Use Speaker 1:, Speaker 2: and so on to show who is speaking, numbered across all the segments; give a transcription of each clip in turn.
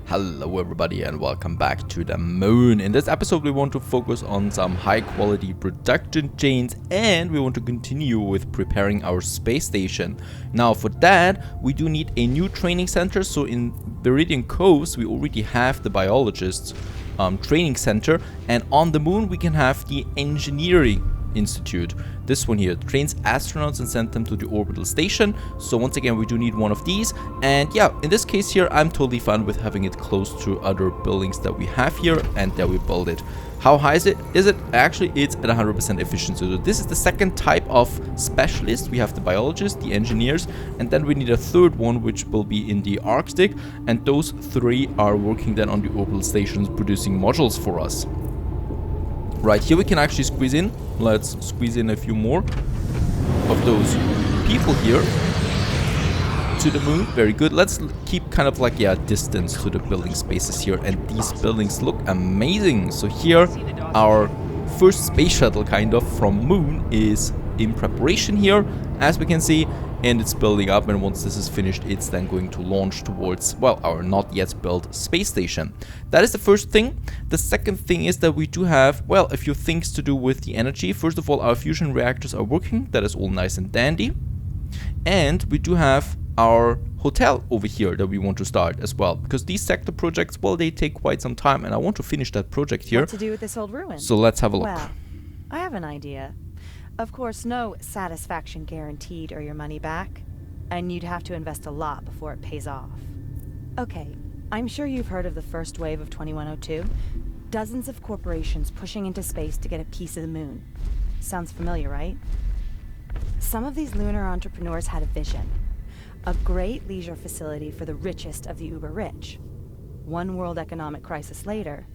Speaker 1: Hello everybody and welcome back to the moon. In this episode we want to focus on some high quality production chains and we want to continue with preparing our space station. Now for that we do need a new training center. So in Viridian Coves we already have the biologists training center, and on the moon we can have the engineering institute. This one here trains astronauts and send them to the orbital station. So once again we do need one of these, and yeah, in this case here I'm totally fine with having it close to other buildings that we have here, and there we build it. How high is it? Actually it's at 100% efficiency. So this is the second type of specialist. We have the biologists, the engineers, and then we need a third one which will be in the Arctic, and those three are working then on the orbital stations producing modules for us. Right, here we can actually squeeze in. Let's squeeze in a few more of those people here to the moon. Very good. Let's keep kind of like, yeah, distance to the building spaces here. And these buildings look amazing. So here, our first space shuttle kind of from moon is in preparation here, as we can see. And it's building up, and once this is finished it's then going to launch towards, well, our not yet built space station. That is the first thing. The second thing is that we do have, well, a few things to do with the energy. First of all, our fusion reactors are working. That is all nice and dandy. And we do have our hotel over here that we want to start as well, because these sector projects, well, they take quite some time, and I want to finish that project here.
Speaker 2: What to do with this old ruin?
Speaker 1: So let's have a look.
Speaker 2: Well, I have an idea. Of course, no satisfaction guaranteed or your money back, and you'd have to invest a lot before it pays off. Okay, I'm sure you've heard of the first wave of 2102. Dozens of corporations pushing into space to get a piece of the moon. Sounds familiar, right? Some of these lunar entrepreneurs had a vision. A great leisure facility for the richest of the uber-rich. One world economic crisis later,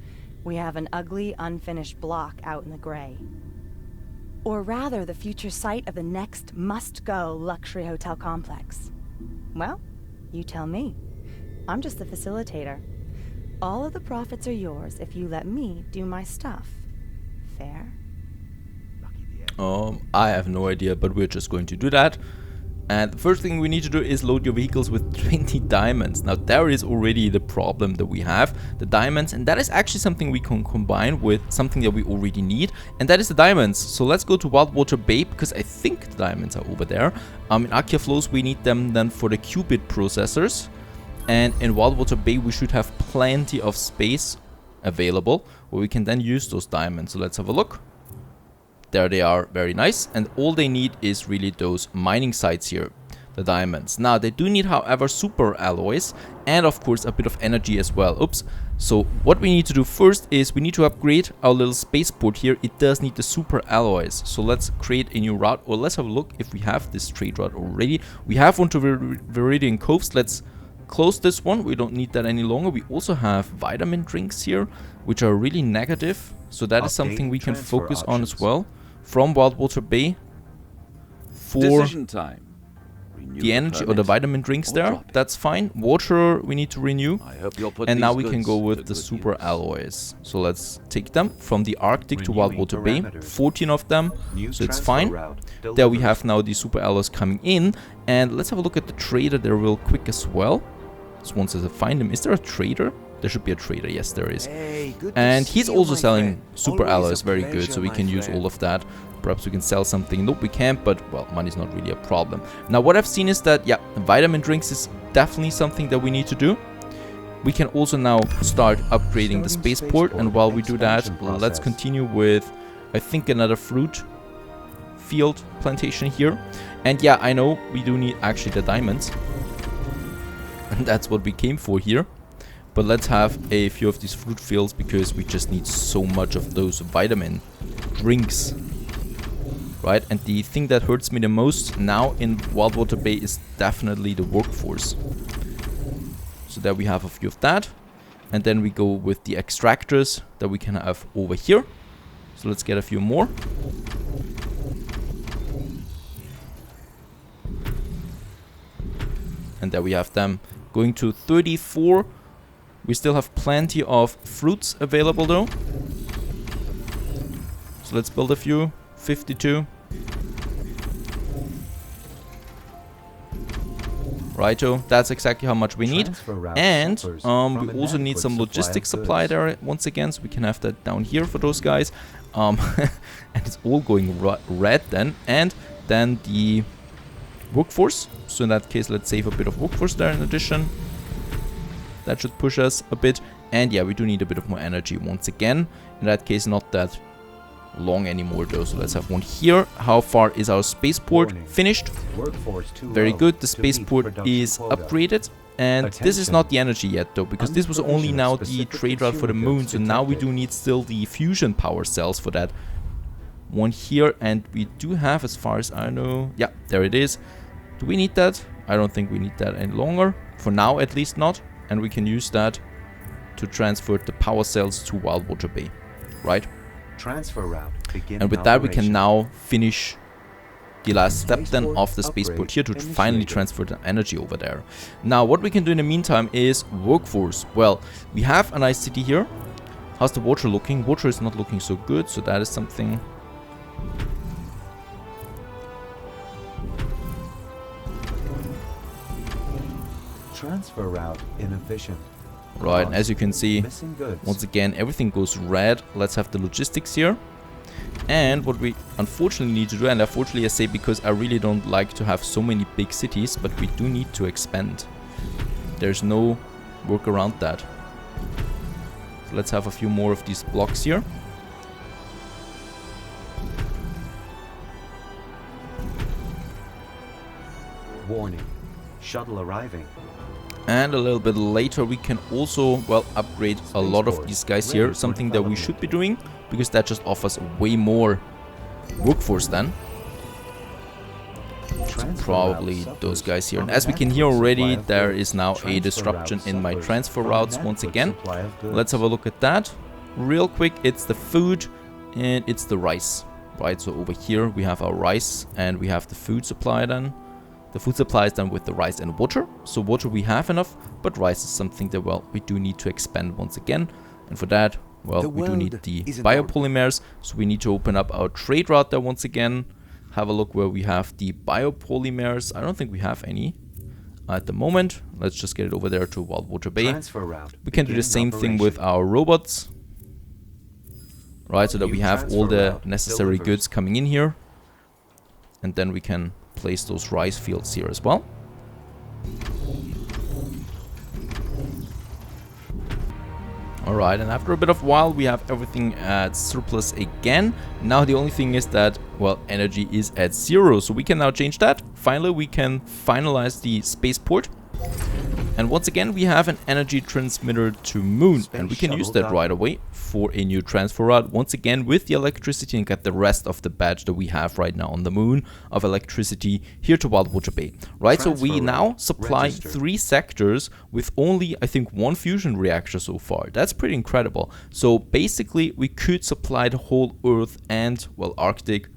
Speaker 2: we have an ugly, unfinished block out in the gray. Or rather, the future site of the next must-go luxury hotel complex. Well, you tell me. I'm just the facilitator. All of the profits are yours if you let me do my stuff. Fair?
Speaker 1: I have no idea, but we're just going to do that. And the first thing we need to do is load your vehicles with 20 diamonds. Now there is already the problem that we have, the diamonds, and that is actually something we can combine with something that we already need, and that is the diamonds. So let's go to Wildwater Bay, because I think the diamonds are over there. In Akia Flows we need them then for the qubit processors, and in Wildwater Bay we should have plenty of space available where we can then use those diamonds. So let's have a look. There they are, very nice, and all they need is really those mining sites here, the diamonds. Now they do need, however, super alloys and of course a bit of energy as well. Oops. So what we need to do first is we need to upgrade our little spaceport here. It does need the super alloys. So let's create a new route, or let's have a look if we have this trade route already. We have one to Viridian Coves. Let's close this one. We don't need that any longer. We also have vitamin drinks here, which are really negative. So that is something we can focus on as well. From Wildwater Bay for the energy or the vitamin drinks there. That's fine. Water we need to renew. And now we can go with the super alloys. So let's take them from the Arctic to Wildwater Bay. 14 of them. So it's fine. There we have now the super alloys coming in. And let's have a look at the trader there real quick as well. Just once I find him. Is there a trader? There should be a trader, yes there is. And he's also selling super alloys, very good, so we can use all of that. Perhaps we can sell something. Nope, we can't, but well, money's not really a problem. Now what I've seen is that, yeah, vitamin drinks is definitely something that we need to do. We can also now start upgrading the spaceport, and while we do that, let's continue with, I think, another fruit field plantation here. And yeah, I know we do need actually the diamonds. And that's what we came for here. But let's have a few of these fruit fields, because we just need so much of those vitamin drinks. Right? And the thing that hurts me the most now in Wildwater Bay is definitely the workforce. So there we have a few of that. And then we go with the extractors that we can have over here. So let's get a few more. And there we have them going to 34. We still have plenty of fruits available though. So let's build a few. 52. Righto, that's exactly how much we need. And we also need some logistics supply there once again, so we can have that down here for those guys. And it's all going red then. And then the workforce. So in that case, let's save a bit of workforce there in addition. That should push us a bit. And yeah, we do need a bit of more energy once again. In that case, not that long anymore though, so let's have one here. How far is our spaceport finished? Very good, the spaceport is upgraded. And this is not the energy yet though, because this was only now the trade route for the moon, so now we do need still the fusion power cells for that one here. And we do have, as far as I know, yeah, there it is. Do we need that? I don't think we need that any longer, for now at least not. And we can use that to transfer the power cells to Wildwater Bay, right?
Speaker 3: Transfer route.
Speaker 1: And with that we can now finish the last step then of the spaceport here to finally transfer the energy over there. Now what we can do in the meantime is workforce. Well, we have a nice city here. How's the water looking? Water is not looking so good, so that is something.
Speaker 3: Transfer route inefficient.
Speaker 1: Right, and as you can see, once again, everything goes red. Let's have the logistics here. And what we unfortunately need to do, and unfortunately I say because I really don't like to have so many big cities, but we do need to expand. There's no work around that. So let's have a few more of these blocks here.
Speaker 3: Warning, shuttle arriving.
Speaker 1: And a little bit later we can also, well, upgrade a lot of these guys here. Something that we should be doing, because that just offers way more workforce then. So probably those guys here. And as we can hear already, there is now a disruption in my transfer routes once again. Let's have a look at that real quick. It's the food and it's the rice, right? So over here we have our rice and we have the food supply then. The food supply is done with the rice and water. So water we have enough, but rice is something that, well, we do need to expand once again. And for that, well, we do need the biopolymers. So we need to open up our trade route there once again. Have a look where we have the biopolymers. I don't think we have any at the moment. Let's just get it over there to Wildwater Bay. We can do the same thing with our robots. Right, so that we have all the necessary goods coming in here. And then we can place those rice fields here as well. Alright, and after a bit of while we have everything at surplus again. Now the only thing is that, well, energy is at 0, so we can now change that. Finally we can finalize the spaceport. And once again we have an energy transmitter to Moon, and we can use that right away for a new transfer route once again with the electricity and get the rest of the badge that we have right now on the Moon of electricity here to Wildwater Bay. Right, so we now supply 3 sectors with only, I think, 1 fusion reactor so far. That's pretty incredible. So basically we could supply the whole Earth and, well, Arctic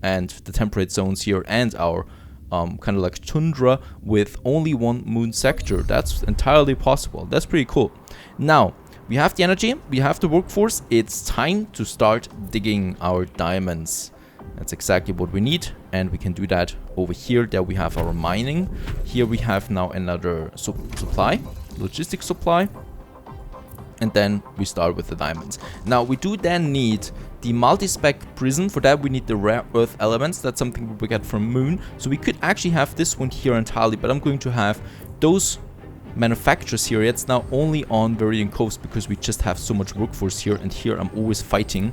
Speaker 1: and the temperate zones here and our kind of like tundra with only 1 moon sector. That's entirely possible. That's pretty cool. Now we have the energy, we have the workforce. It's time to start digging our diamonds. That's exactly what we need, and we can do that over here. There we have our mining. Here we have now another supply, logistics supply, and then we start with the diamonds. Now we do then need the multi-spec prism. For that we need the rare earth elements. That's something we get from Moon. So we could actually have this one here entirely, but I'm going to have those manufacturers here. It's now only on Viridian Coast because we just have so much workforce here, and here I'm always fighting.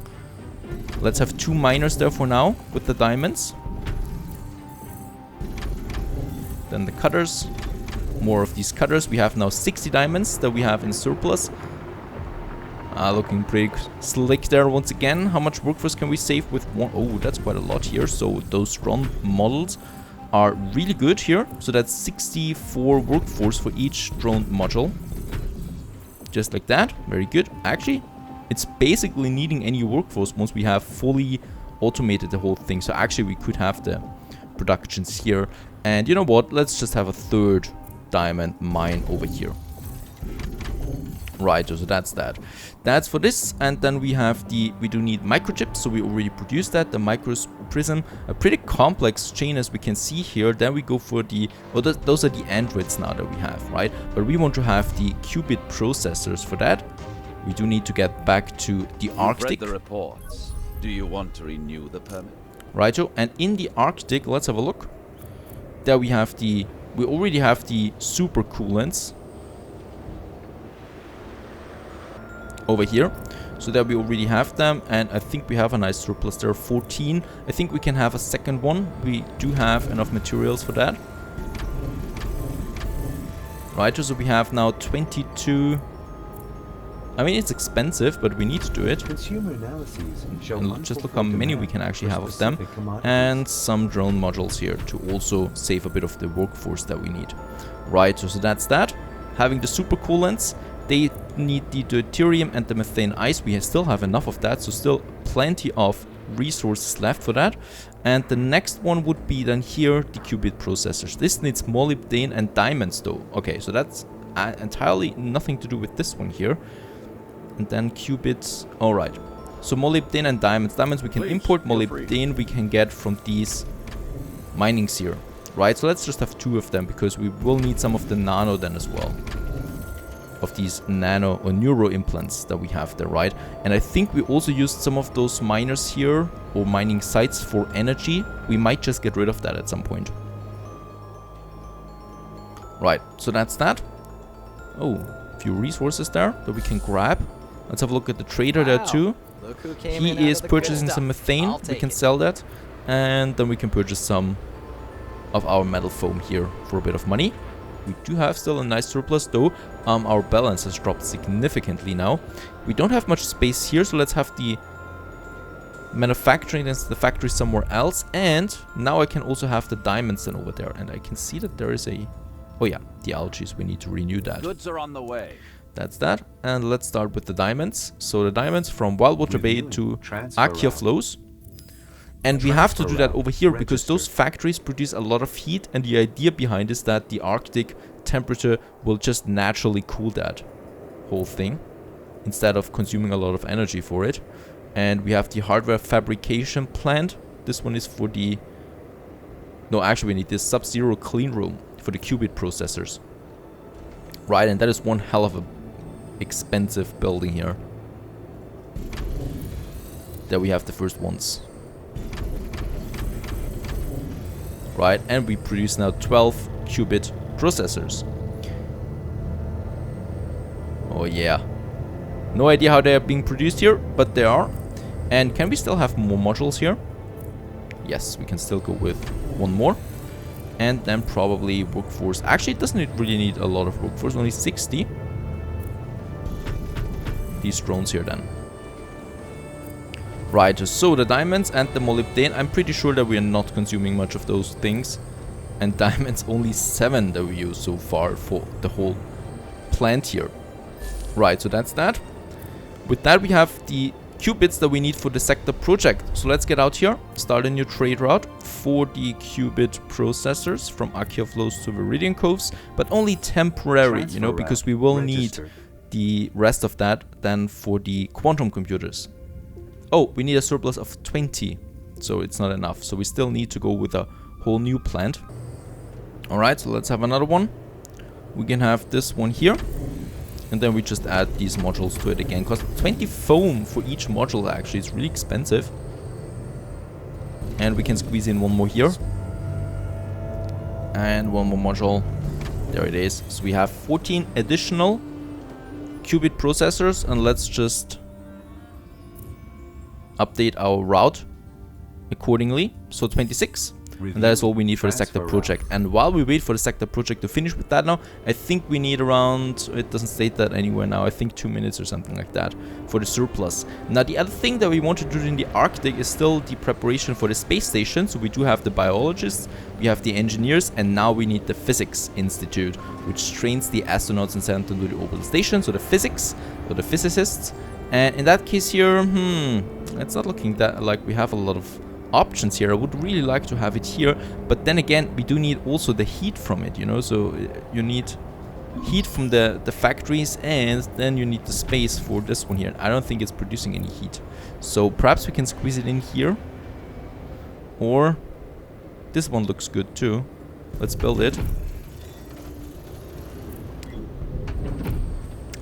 Speaker 1: Let's have 2 miners there for now with the diamonds. Then the cutters. More of these cutters. We have now 60 diamonds that we have in surplus. Looking pretty slick there once again. How much workforce can we save with 1? Oh, that's quite a lot here. So those drone models are really good here. So that's 64 workforce for each drone module. Just like that. Very good. Actually, it's basically needing any workforce once we have fully automated the whole thing. So actually we could have the productions here. And you know what? Let's just have a 3rd diamond mine over here. Right, so that's that. That's for this. And then we have we do need microchips, so we already produced that. The prism, a pretty complex chain as we can see here. Then we go for the, well, those are the androids now that we have, right? But we want to have the qubit processors. For that, we do need to get back to the Arctic.
Speaker 4: Read the reports. Do you want to renew the permit?
Speaker 1: Righto, and in the Arctic, let's have a look. There we have the, we already have the super coolants over here. So there we already have them, and I think we have a nice surplus. There are 14. I think we can have a second one. We do have enough materials for that. Right, so we have now 22. I mean, it's expensive, but we need to do it.
Speaker 3: Consumer analyses show
Speaker 1: And just look how many we can actually have of them. And some drone modules here to also save a bit of the workforce that we need. Right, so that's that. Having the super coolants, they need the deuterium and the methane ice. We still have enough of that, so still plenty of resources left for that. And the next one would be then here, the qubit processors. This needs molybdenum and diamonds though. Okay, so that's entirely nothing to do with this one here. And then qubits, alright. So molybdenum and diamonds. Diamonds we can import, molybdenum we can get from these minings here. Right, so let's just have 2 of them, because we will need some of the nano then as well. Of these nano or neuro implants that we have there, right? And I think we also used some of those miners here, or mining sites, for energy. We might just get rid of that at some point. Right, so that's that. Oh, a few resources there that we can grab. Let's have a look at the trader there too. He is purchasing some methane. We can sell that. And then we can purchase some of our metal foam here for a bit of money. We do have still a nice surplus though. Our balance has dropped significantly now. We don't have much space here, so let's have the manufacturing, the factory somewhere else. And now I can also have the diamonds then over there. And I can see that there is a... Oh yeah, the algae, we need to renew that.
Speaker 4: Goods are on the way.
Speaker 1: That's that. And let's start with the diamonds. So the diamonds from Wildwater Bay to Akia flows. And we have to do that over here because those factories produce a lot of heat, and the idea behind is that the Arctic temperature will just naturally cool that whole thing instead of consuming a lot of energy for it. And we have the hardware fabrication plant. This one is for the... No, actually we need this sub-zero clean room for the qubit processors. Right, and that is one hell of a expensive building here. There we have the first ones. Right, and we produce now 12 qubit processors. Oh yeah. No idea how they are being produced here, but they are. And can we still have more modules here? Yes, we can still go with one more. And then probably workforce. Actually, it doesn't really need a lot of workforce, only 60. These drones here then. Right, so the diamonds and the molybdenum, I'm pretty sure that we are not consuming much of those things. And diamonds, only 7 that we use so far for the whole plant here. Right, so that's that. With that, we have the qubits that we need for the sector project. So let's get out here, start a new trade route for the qubit processors from Akia flows to Viridian Coves, but only temporary, you know, because we will need the rest of that then for the quantum computers. Oh, we need a surplus of 20, so it's not enough. So we still need to go with a whole new plant. Alright, so let's have another one. We can have this one here. And then we just add these modules to it again. Cost 20 foam for each module actually. It's really expensive. And we can squeeze in one more here. And one more module. There it is. So we have 14 additional qubit processors. And let's just update our route accordingly. So 26. And that is all we need for the sector project. And while we wait for the sector project to finish with that now, I think we need around, it doesn't state that anywhere now, I think 2 minutes or something like that for the surplus. Now the other thing that we want to do in the Arctic is still the preparation for the space station. So we do have the biologists, we have the engineers, and now we need the physics institute, which trains the astronauts and sends them to the orbital station. So the physics, or the physicists. And in that case here, it's not looking that like we have a lot of options here. I would really like to have it here, but then again we do need also the heat from it, you know, so you need heat from the factories, and then you need the space for this one here. I don't think it's producing any heat, so perhaps we can squeeze it in here. Or this one looks good too. Let's build it.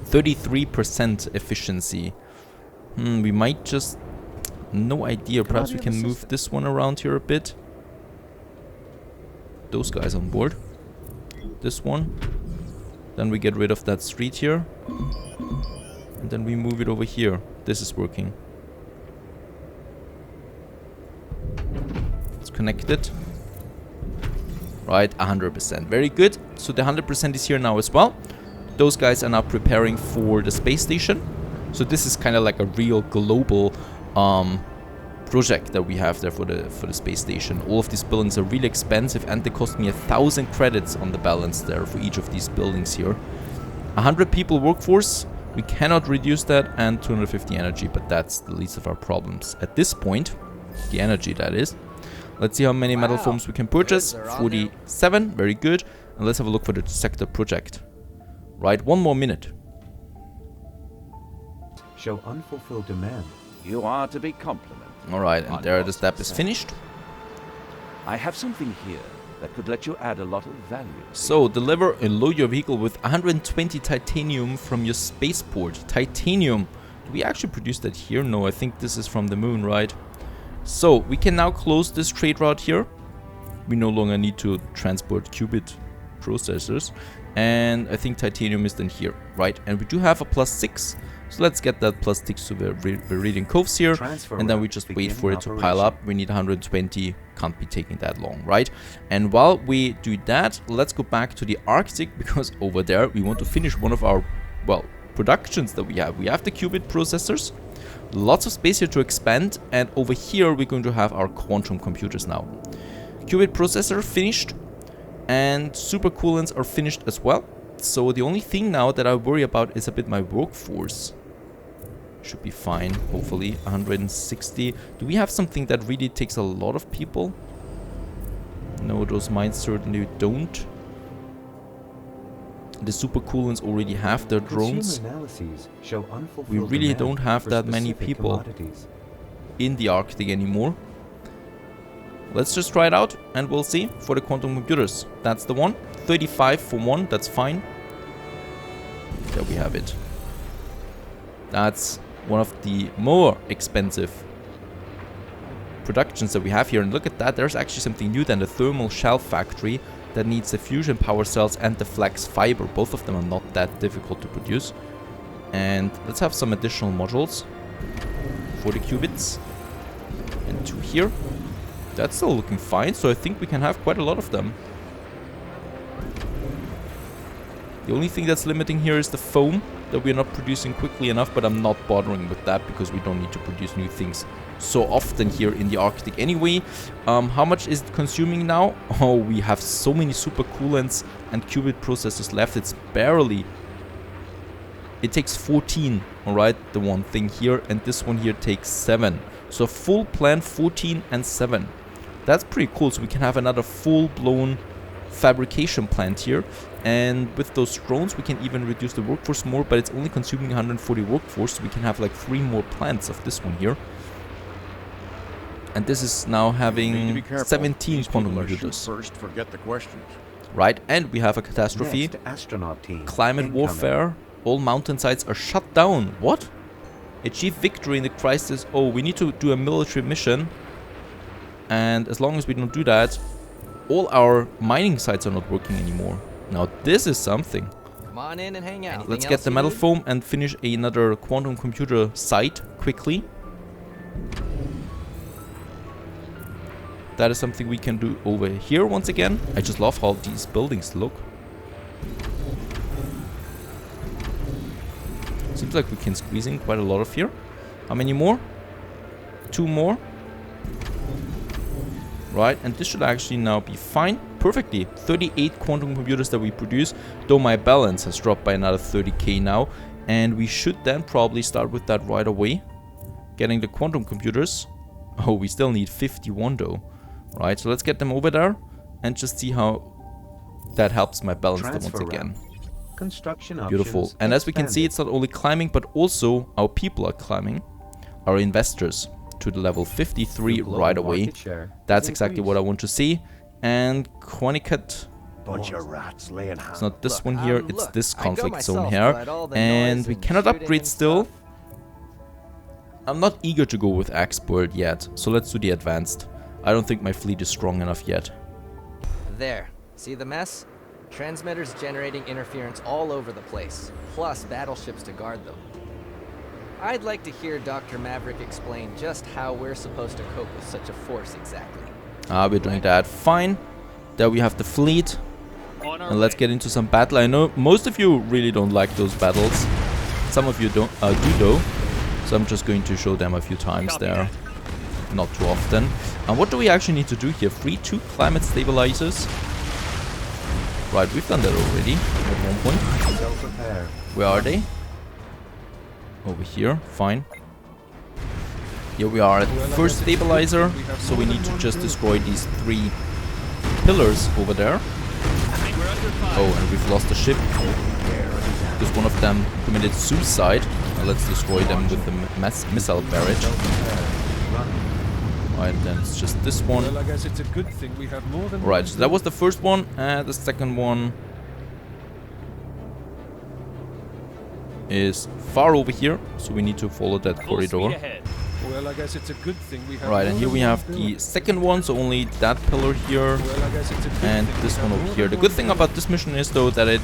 Speaker 1: 33% efficiency. We might just... No idea. Perhaps we can move this one around here a bit. Those guys on board. This one. Then we get rid of that street here. And then we move it over here. This is working. Let's connect it. Right, 100%. Very good. So the 100% is here now as well. Those guys are now preparing for the space station. So this is kind of like a real global project that we have there for the space station. All of these buildings are really expensive and they cost me 1,000 credits on the balance there for each of these buildings here. 100 people workforce. We cannot reduce that, and 250 energy, but that's the least of our problems at this point. The energy, that is. Let's see how many metal foams we can purchase. 47, very good. And let's have a look for the sector project. Right, 1 more minute.
Speaker 3: Show unfulfilled demand.
Speaker 4: You are to be complimented.
Speaker 1: Alright, and there the step is finished.
Speaker 4: I have something here that could let you add a lot of value.
Speaker 1: So, deliver and load your vehicle with 120 titanium from your spaceport. Titanium. Do we actually produce that here? No, I think this is from the moon, right? So, we can now close this trade route here. We no longer need to transport qubit processors. And I think titanium is then here, right? And we do have a +6. So let's get that +6 to the Viridian Coves here. And then we just wait for it to pile up. We need 120. Can't be taking that long, right? And while we do that, let's go back to the Arctic, because over there we want to finish one of our, well, productions that we have. We have the qubit processors. Lots of space here to expand. And over here we're going to have our quantum computers now. Qubit processor finished. And supercoolants are finished as well. So the only thing now that I worry about is a bit my workforce. Should be fine, hopefully. 160. Do we have something that really takes a lot of people? No, those mines certainly don't. The supercoolants already have their drones. We really don't have that many people in the Arctic anymore. Let's just try it out and we'll see for the quantum computers. That's the one. 35 for one, that's fine. There we have it. That's one of the more expensive productions that we have here. And look at that, there's actually something new than the thermal shell factory that needs the fusion power cells and the flex fiber. Both of them are not that difficult to produce. And let's have some additional modules for the qubits. And 2 here. That's still looking fine, so I think we can have quite a lot of them. The only thing that's limiting here is the foam that we're not producing quickly enough, but I'm not bothering with that because we don't need to produce new things so often here in the Arctic anyway. How much is it consuming now? Oh, we have so many supercoolants and qubit processors left. It's barely... It takes 14, alright, the one thing here, and this one here takes 7. So full plan 14 and 7. That's pretty cool, so we can have another full-blown fabrication plant here. And with those drones we can even reduce the workforce more, but it's only consuming 140 workforce, so we can have like 3 more plants of this one here. And this is now having 17 quantum computers.
Speaker 5: First, forget the questions.
Speaker 1: Right, and we have a catastrophe. Climate warfare. All mountain sites are shut down. What? Achieve victory in the crisis. Oh, we need to do a military mission. And as long as we don't do that, all our mining sites are not working anymore. Now this is something.
Speaker 6: Come on in and hang out.
Speaker 1: Let's get the metal foam and finish another quantum computer site quickly. That is something we can do over here once again. I just love how these buildings look. Seems like we can squeeze in quite a lot of here. How many more? 2 more. Right, and this should actually now be fine. Perfectly. 38 quantum computers that we produce, though my balance has dropped by another 30k now. And we should then probably start with that right away. Getting the quantum computers. Oh, we still need 51 though. Right, so let's get them over there and just see how that helps my balance once again.
Speaker 3: Construction
Speaker 1: Beautiful. And as we can see, it's not only climbing, but also our people are climbing. Our investors. to the level 53 right away. That's exactly what I want to see. And Quanicut.
Speaker 5: Bunch of rats laying hands.
Speaker 1: It's not this one here, it's
Speaker 6: look,
Speaker 1: this
Speaker 6: I go
Speaker 1: conflict zone
Speaker 6: myself,
Speaker 1: here.
Speaker 6: but all the
Speaker 1: And
Speaker 6: noise
Speaker 1: we
Speaker 6: and
Speaker 1: cannot
Speaker 6: shooting
Speaker 1: upgrade
Speaker 6: and
Speaker 1: still.
Speaker 6: stuff.
Speaker 1: I'm not eager to go with expert yet, so let's do the advanced. I don't think my fleet is strong enough yet.
Speaker 6: There. See the mess? Transmitters generating interference all over the place, plus battleships to guard them. I'd like to hear Dr. Maverick explain just how we're supposed to cope with such a force exactly.
Speaker 1: We're doing that. Fine. There we have the fleet. And let's get into some battle. I know most of you really don't like those battles. Some of you do though. So I'm just going to show them a few times there. Not too often. And what do we actually need to do here? Free 2 climate stabilizers. Right, we've done that already at one point. Where are they? Over here. Fine. Here we are at the first stabilizer. So we need to just destroy these 3 pillars over there. Oh, and we've lost the ship. Because one of them committed suicide. Now let's destroy them with the missile barrage. Right, then it's just this one.
Speaker 7: Well, I guess it's a good thing we have more than
Speaker 1: Right, so that was the first one. And the second one is far over here. So we need to follow that corridor.
Speaker 7: Well, I guess it's a good thing we have
Speaker 1: Right,
Speaker 7: more
Speaker 1: and here
Speaker 7: than
Speaker 1: we
Speaker 7: one
Speaker 1: have
Speaker 7: building.
Speaker 1: the second one. So only that pillar here.
Speaker 7: Well, I guess it's a good
Speaker 1: And
Speaker 7: thing
Speaker 1: this
Speaker 7: we
Speaker 1: one
Speaker 7: have
Speaker 1: over
Speaker 7: more
Speaker 1: here.
Speaker 7: than
Speaker 1: The good
Speaker 7: one
Speaker 1: thing
Speaker 7: building.
Speaker 1: about this mission is though that it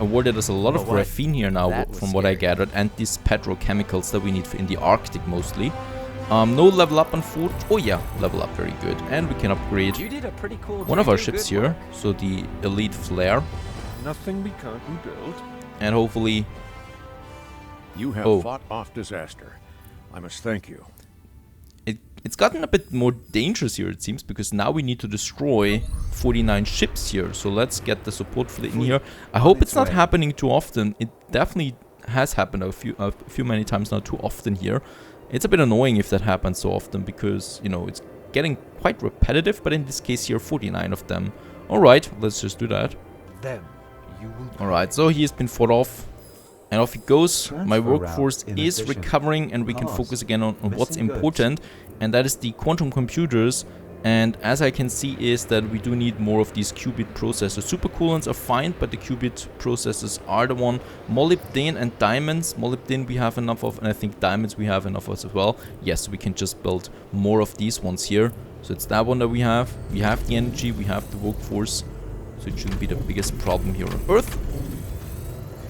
Speaker 1: awarded us a lot of graphene here now
Speaker 6: That was
Speaker 1: from what I
Speaker 6: scary.
Speaker 1: gathered, and these petrochemicals that we need in the Arctic mostly. No level up on foot. Oh yeah, level up, very good. And we can upgrade
Speaker 6: You did a pretty cool
Speaker 1: one of our
Speaker 6: job.
Speaker 1: ships
Speaker 6: Good
Speaker 1: here.
Speaker 6: work.
Speaker 1: So the Elite Flare.
Speaker 7: Nothing we can't rebuild.
Speaker 1: And hopefully...
Speaker 5: You have
Speaker 1: Oh.
Speaker 5: fought off disaster. I must thank you.
Speaker 1: It's gotten a bit more dangerous here, it seems, because now we need to destroy 49 ships here. So let's get the support fleet in here. I hope it's not happening too often. It definitely has happened a few many times now, too often here. It's a bit annoying if that happens so often because, you know, it's getting quite repetitive. But in this case here, 49 of them. Alright, let's just do that.
Speaker 3: Then you will
Speaker 1: Alright, so he has been fought off. And off he goes. My
Speaker 3: Transfer
Speaker 1: workforce
Speaker 3: routes in
Speaker 1: is
Speaker 3: addition.
Speaker 1: recovering and we can
Speaker 3: Cost.
Speaker 1: focus again on what's
Speaker 3: Missing goods.
Speaker 1: important. And that is the quantum computers. And as I can see is that we do need more of these qubit processors. Supercoolants are fine, but the qubit processors are the one. Molybdenum and diamonds. Molybdenum we have enough of, and I think diamonds we have enough of as well. Yes, we can just build more of these ones here. So it's that one that we have. We have the energy, we have the workforce. So it shouldn't be the biggest problem here on Earth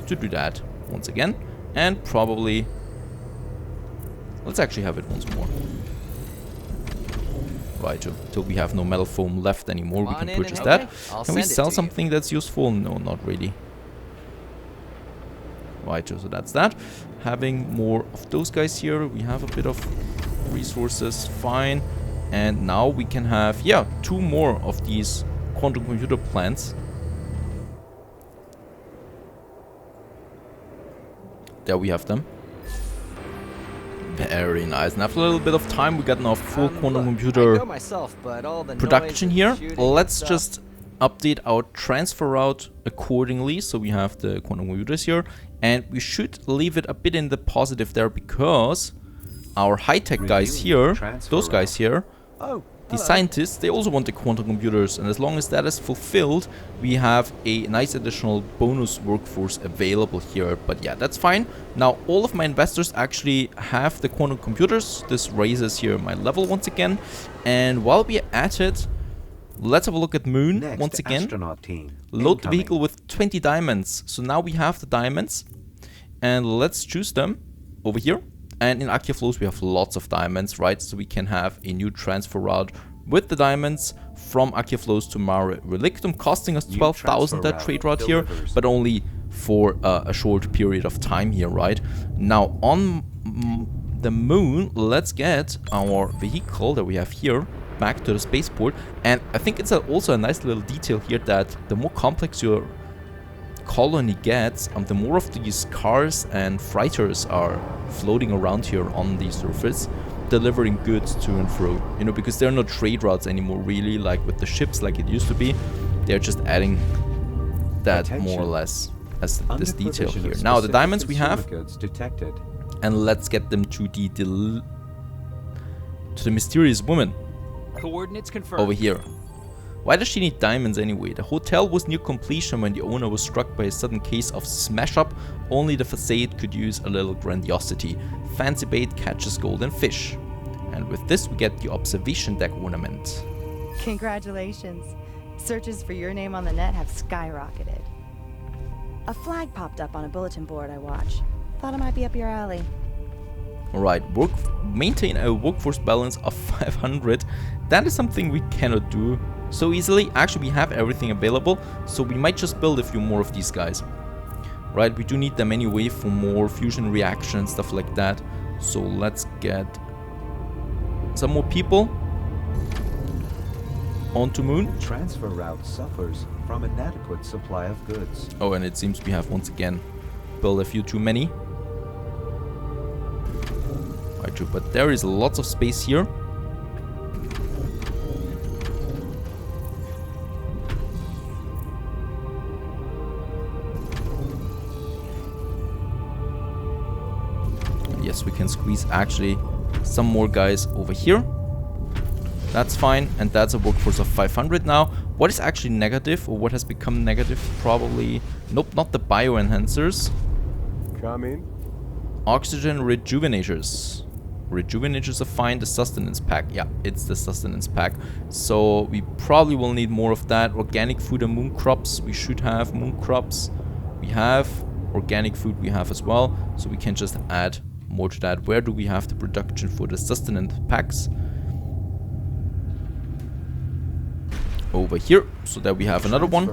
Speaker 1: to do that once again. And probably... let's actually have it once more. Right, till we have no metal foam left anymore, we
Speaker 6: Come
Speaker 1: can
Speaker 6: on in
Speaker 1: purchase
Speaker 6: and
Speaker 1: that.
Speaker 6: help me. I'll
Speaker 1: Can we
Speaker 6: send it
Speaker 1: sell
Speaker 6: to you.
Speaker 1: something that's useful? No, not really. Right, so that's that. Having more of those guys here, we have a bit of resources, fine. And now we can have, yeah, 2 more of these quantum computer plants. There we have them. Very nice. And after a little bit of time, we got now full quantum
Speaker 6: Look,
Speaker 1: computer
Speaker 6: I go myself, but all the
Speaker 1: production
Speaker 6: noise
Speaker 1: here.
Speaker 6: and shooting and
Speaker 1: Let's
Speaker 6: stuff.
Speaker 1: just update our transfer route accordingly. So we have the quantum computers here, and we should leave it a bit in the positive there because our high-tech guys here,
Speaker 3: transfer
Speaker 1: those guys here,
Speaker 3: Oh,
Speaker 1: the scientists, they also want the quantum computers, and as long as that is fulfilled, we have a nice additional bonus workforce available here. But yeah, that's fine. Now all of my investors actually have the quantum computers. This raises here my level once again. And while we're at it, let's have a look at Moon
Speaker 3: next
Speaker 1: once again.
Speaker 3: astronaut team.
Speaker 1: Load the
Speaker 3: Incoming.
Speaker 1: vehicle with 20 diamonds. So now we have the diamonds, and let's choose them over here. And in Akia Flows we have lots of diamonds, right? So we can have a new transfer route with the diamonds from Akia Flows to Mare Relictum, costing us
Speaker 3: New
Speaker 1: 12,000 that
Speaker 3: transfer
Speaker 1: trade
Speaker 3: route
Speaker 1: route here,
Speaker 3: delivers.
Speaker 1: but only for a short period of time here, right? Now on the Moon, let's get our vehicle that we have here back to the spaceport. And I think it's also a nice little detail here that the more complex your colony gets, the more of these cars and freighters are floating around here on the surface, delivering goods to and fro, you know, because they're not trade routes anymore really like with the ships like it used to be. They're just adding that more or less as this detail
Speaker 3: Under-provision
Speaker 1: here.
Speaker 3: of
Speaker 1: Now the
Speaker 3: specific
Speaker 1: diamonds we
Speaker 3: consumer
Speaker 1: have,
Speaker 3: goods detected.
Speaker 1: and let's get them to the to the mysterious woman
Speaker 8: Coordinates confirmed.
Speaker 1: over here. Why does she need diamonds anyway? The hotel was near completion when the owner was struck by a sudden case of smash-up. Only the facade could use a little grandiosity. Fancy bait catches golden fish. And with this we get the observation deck ornament.
Speaker 2: Congratulations. Searches for your name on the net have skyrocketed. A flag popped up on a bulletin board I watched. Thought it might be up your alley.
Speaker 1: Alright, maintain a workforce balance of 500. That is something we cannot do so easily. Actually, we have everything available, so we might just build a few more of these guys. Right, we do need them anyway for more fusion reactions, stuff like that. So let's get some more people onto Moon.
Speaker 3: The transfer route suffers from inadequate supply of goods.
Speaker 1: Oh, and it seems we have once again built a few too many. Right, true, but there is lots of space here. Yes, we can squeeze actually some more guys over here. That's fine, and that's a workforce of 500 now. What is actually negative, or what has become negative? Probably... Nope, not the bio-enhancers.
Speaker 5: Come in.
Speaker 1: Oxygen rejuvenators. Rejuvenators are fine. The sustenance pack. Yeah, it's the sustenance pack. So we probably will need more of that. Organic food and moon crops. We should have moon crops. We have organic food. We have as well. So we can just add more to that. Where do we have the production for the sustenance packs? Over here, so that we have another one.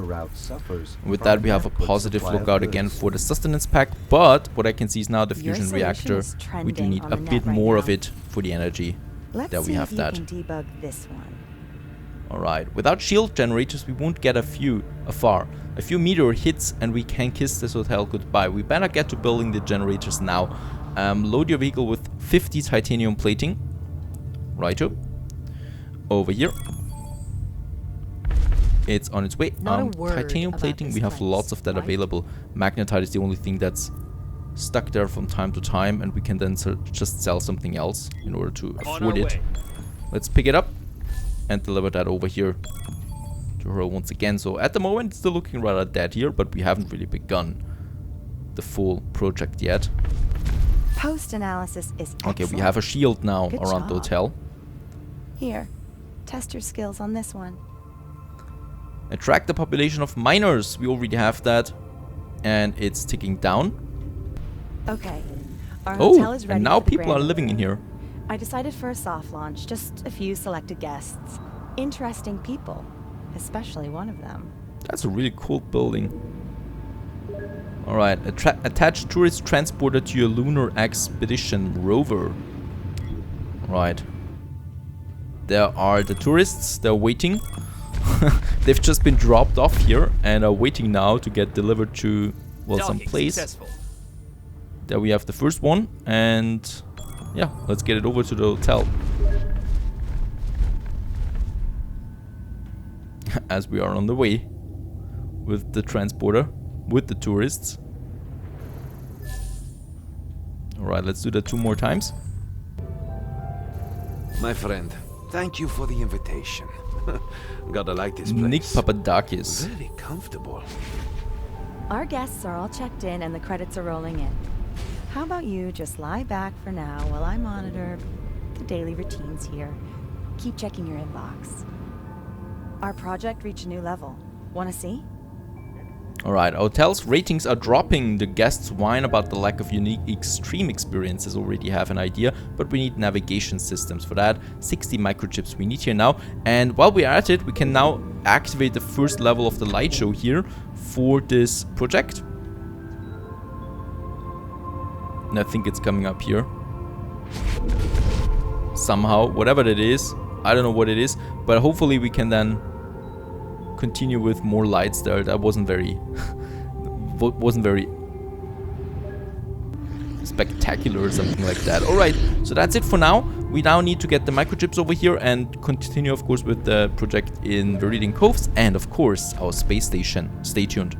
Speaker 1: With that we have a positive lookout again for the sustenance pack, but what I can see is now the fusion reactor. We do need a bit more of it for the energy. There we have that.
Speaker 2: Debug this one.
Speaker 1: Alright, without shield generators we won't get a few meteor hits and we can kiss this hotel goodbye. We better get to building the generators now. Load your vehicle with 50 titanium plating. Righto. Over here. It's on its way. Titanium plating, we have lots of that available. Magnetite is the only thing that's stuck there from time to time, and we can then just sell something else in order to afford it. Let's pick it up and deliver that over here to her once again. So at the moment it's still looking rather dead here, but we haven't really begun the full project yet.
Speaker 2: Post-analysis is excellent.
Speaker 1: Okay, we have a shield now
Speaker 2: Good
Speaker 1: around the
Speaker 2: job.
Speaker 1: hotel.
Speaker 2: Here, test your skills on this one.
Speaker 1: Attract the population of miners. We already have that. And it's ticking down.
Speaker 2: Okay. Our hotel is ready
Speaker 1: and now
Speaker 2: for the
Speaker 1: people are
Speaker 2: grand
Speaker 1: living in here.
Speaker 2: I decided for a soft launch, just a few selected guests. Interesting people, especially one of them.
Speaker 1: That's a really cool building. Alright, attach tourist transporter to your lunar expedition rover. Right. There are the tourists, they're waiting. They've just been dropped off here and are waiting now to get delivered to, well, some place. There we have the first one, and yeah, let's get it over to the hotel. As we are on the way with the transporter, with the tourists. Alright, let's do that 2 more times.
Speaker 4: My friend, thank you for the invitation. Gotta like this place.
Speaker 1: Nick Papadakis.
Speaker 4: Very comfortable.
Speaker 2: Our guests are all checked in and the credits are rolling in. How about you just lie back for now while I monitor the daily routines here. Keep checking your inbox. Our project reached a new level. Wanna see?
Speaker 1: Alright, hotel's ratings are dropping. The guests whine about the lack of unique extreme experiences. Already have an idea, but we need navigation systems for that. 60 microchips we need here now. And while we are at it, we can now activate the first level of the light show here for this project. And I think it's coming up here. Somehow, whatever it is. I don't know what it is, but hopefully we can then continue with more lights there. That wasn't very spectacular or something like that. Alright, so that's it for now. We now need to get the microchips over here and continue, of course, with the project in Viridian Coves and, of course, our space station. Stay tuned.